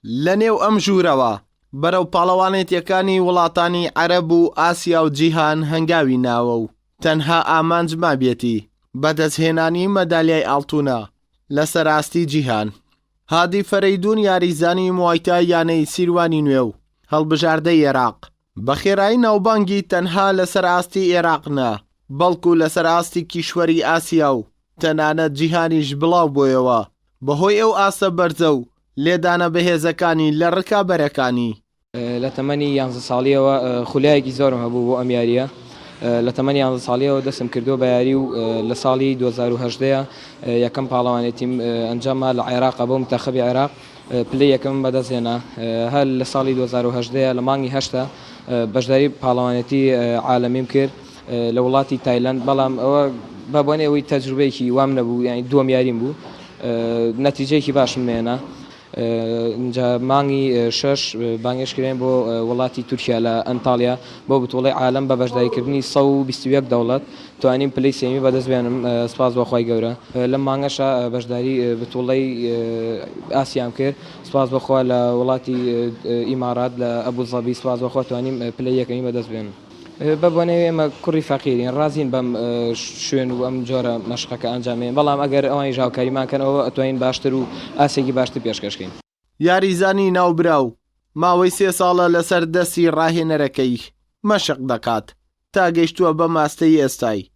لە نێو ئەم ژوورەوە بەرەو پاڵەوانێتیەکانی وڵاتانی عەرەب و ئاسیا و جیهان هەنگاوی ناوە و تەنها ئامانج مابێتی بەدەستهێنانی مەدالیای ئاڵتوونە لەسەر ئاستی جیهان. هادی فەرەیدون یاریزانی موایتای یانەی سیروانی نوێ و هەڵبژاردەی عێراق بە خێرایی ناوبانگی تەنها لەسەر ئاستی عێراقنا بەڵکو لەسەر ئاستی کیشوەری ئاسیا و تەنانەت جیهانیش بڵاو بۆیەوە بەهۆی ئەو ئاسە بەرزە و لێدانە بەهێزەکانی لە ڕکابەرەکانی. لە تەمەنی 11 ساڵیەوە خولایەکی زۆرم هەبوو بۆ ئەم یاریە. لە تەمەنی 11 ساڵیەوە دەستم کردو بە یاری و لە ساڵی 2010 یەکەم پاڵەوانێتیم ئەنجامە لە عێراق بۆ منتەخەبی عێراق پلەی یەکەم بەدەستهێنا. هەر لە ساڵی 2010 لە مانگی هەشتا بەشداری پاڵەوانێتی عالەمیم کرد لە وڵاتی تایلەند، بەڵام ئەوە بە بۆنێەوەی تەجروبەیەکی وام نەبوو، یعنی دووەم یاریم بوو، نەتیجەیەکی باشم نێنا. اینجا مانگی 6 بانگێشکرێن بۆ وڵاتی تورکیا لە ئەنتالیا بۆ بتوڵی عالم بە بەشداریکردنی 121 دەوڵەت توانیم پلەی سێمی بەدەستبێنم، سپاس بەخوای گەورە. لەم مانگەشە بەشداری بتوڵەی ئاسیام کرد، سپاس بەخوا لە وڵاتی ئیمارات لە ئەبوزەبی، سپاس بەخوا توانیم پلەی یەکەمی بەدەستبێنم. بەبوونەوەی ئێمە کوڕی فەقیرین، ڕازین بەم شوێن و ئەم جۆرە مەشقەکە ئەنجامێن، بەڵام ئەگەر ئەوانی ژاوکاریمانکەنەوە ئەتوانین باشتر و ئاسێکی باشتر پێشکەشکەین. یاریزانی ناوبراو ماوەی 3 ساڵە لەسەر دەستی ڕاهێنەرەکەی مەشق دەکات تا گەیشتووە بە ماستەی ئێستای.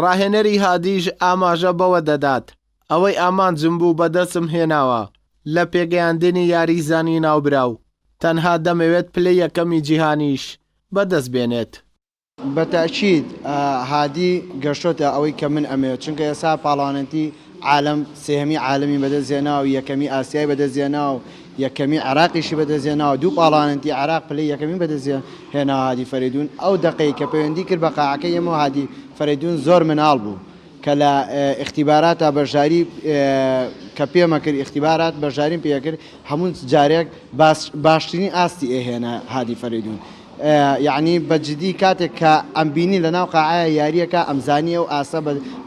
ڕاهێنەری هادیش ئاماژە بەوە دەدات ئەوەی ئامانجم بوو بەدەستم هێناوە لە پێگەیاندنی یاریزانی ناوبراو تەنها دەمەوێت پلەی یەکەمی جیهانیش بەدەست بێنێت. بەتاکید هادی گەشتۆتە ئەوەی کە من ئەمەوێت، چونکە ئێستا پاڵەوانێتی عالم سێهەمی عالمی بەدەستهێنا و یەکەمی ئاسیای بەدەستهێنا و یەکەمی عێراقیشی بەدەستهێنا و دوو پاڵەوانێتی عێراق پلەی یەکەمی بەدەستهێنا هادی فەرەیدون. ئەو دقەی کە پەیوەندی کرد بە قاعەکەی ئێمە هادی فەرەیدون زۆر مناڵ بوو کە لە ئیختیباراتە بەشداری کە پێمە کرد، ئیختیبارات بەشداریم پێکرد، هەموو جارێک باشترین ئاستی ئێهێنا هادی فەرەیدون. یعنی بەجددی کاتێک کە ئەمبینی لە ناو قاعەیە یاریەکە ئەمزانیە و ئاسە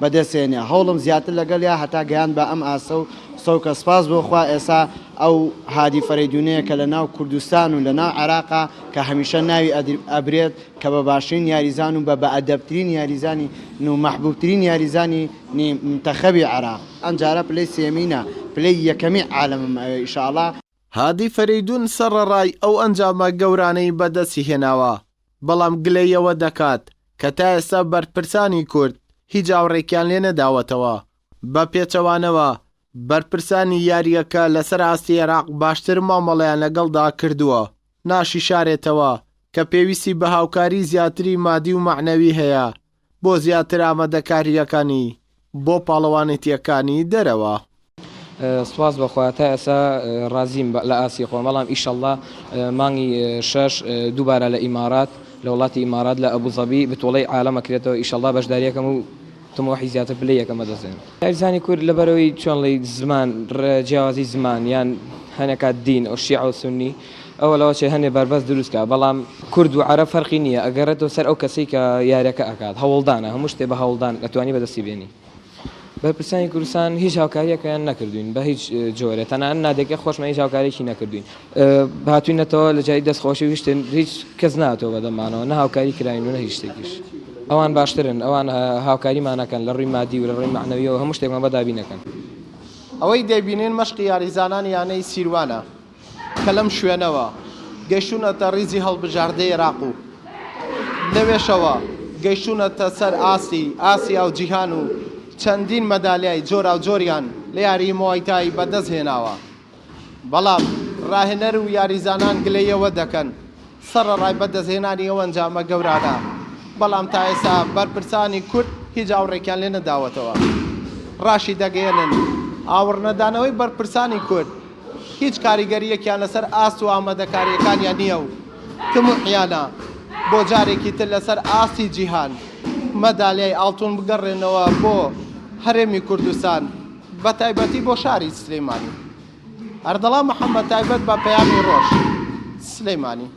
بەدەستێنێ، هەوڵم زیاتر لەگەڵ یا هەتا گەیان بە ئەم ئاسە و سەوکە سپاس بۆخوا ئێسا ئەو هادی فەرەیدونەیە کە لە ناو کوردستان و لە ناو عێراقا کە هەمیشە ناوی ئەبرێت کە بە باشترین یاریزان و بە ئەدەبترین یاریزانی و مەحبوبترین یاریزانی منتەخەبی عێراق. ئەمجارە پلەی سێمینە، پلەی یەکەمی عالەمم ئینشاءڵڵا. هادی فەرەیدون سەرڕای ئەو ئەنجامە گەورانەی بەدەستی هێناوە، بەڵام گلەیەوە دەکات کە تا ئێستا بەرپرسانی کورد هیچ هاوڕێکیان لێ نەداوەتەوە. بە پێچەوانەوە بەرپرسانی یاریەکە لەسەر ئاستی عێراق باشتر مامەڵەیان لەگەڵدا کردووە، ناشی شارێتەوە کە پێویستی بە هاوکاری زیاتری مادی و معنەوی هەیە بۆ زیاتر ئامادەکاریەکانی بۆ پاڵەوانێتیەکانی دەرەوە. سپاس بەخوا تا ئێستا ڕازیم لە ئاسی خۆم، بەڵام ئیشەڵڵا مانگی 6 دووبارە لە ئیمارات لە وڵاتی ئیمارات لە ئەبوزەبی بتوڵەی عالەمەکرێتەوە، ئیشەڵڵا بەشداریەکەم و تمۆحی زیاتر پلەی یەکەم بەدەستێن. یاریزانی کورد لەبەرەوەی چۆن لەی زمان جیاوازی زمان یان هەنێکا دین ئەو شیع و سونی ئەوە لەوە چێ هەنێ بەربەست دروستکە، بەڵام کورد و عەرەب فەرقی نییە، ئەگەڕێتەوە سەر ئەو کەسەی کە یاریەکە ئەکات، هەوڵدانە، هەموو شتێ بە هەوڵدان ئەتوانی بەدەستی بێنی. بەرپرسانی کوردستان هیچ هاوکاریەکەیان نەکردوین بە هیچ جۆرە، تەنانەت نادێکە خۆشمە هیچ هاوکاریەکی نەکردوین. هاتوینەتەوە لە جای دەستخۆشی و شتێن هیچ کەس ناتەوە بەدەمانەوە، نە هاوکاری کراین و نە هیچ شتێکیش. ئەوان باشترن، ئەوان هاوکاریمانەکەن لە ڕووی مادی و لە ڕووی معنەویەوە هەموو شتێکمان بەدابینەکەن. ئەوەی دەبینێن مەشقی یاریزانان یانەی سیروانە کە لەم شوێنەوە گەیشتوونەتە ڕیزی هەڵبژاردەی عێراق و لەوێشەوە گەیشتوونەتە سەر ئاسیا و جیهان و چەندین مەدالیای جۆرا و جۆریان لە یاری موایتایی بەدەست هێناوە، بەڵام ڕاهێنەر و یاریزانان گلەیەوە دەکەن سەرڕای بەدەستهێنانی ئەو ئەنجامە گەورانە، بەڵام تا ئێستا بەرپرسانی کورد هیچ هاوڕێکیان لێ نەداوەتەوە. ڕاشی دەگەێنن ئاوڕنەدانەوەی بەرپرسانی کورد هیچ کاریگەریەکیان لەسەر ئاست و ئامادەکاریەکانیان نییە و تموحیانە بۆ جارێکی تر لەسەر ئاستی جیهان مەدالیای ئاڵتوون بگەڕێنەوە بۆ هەرێمی کوردستان، بە تایبەتی بۆ شاری سلێمانی. ئەردەڵا محەممەد تایبەت بە پەیامی ڕۆژ سلێمانی.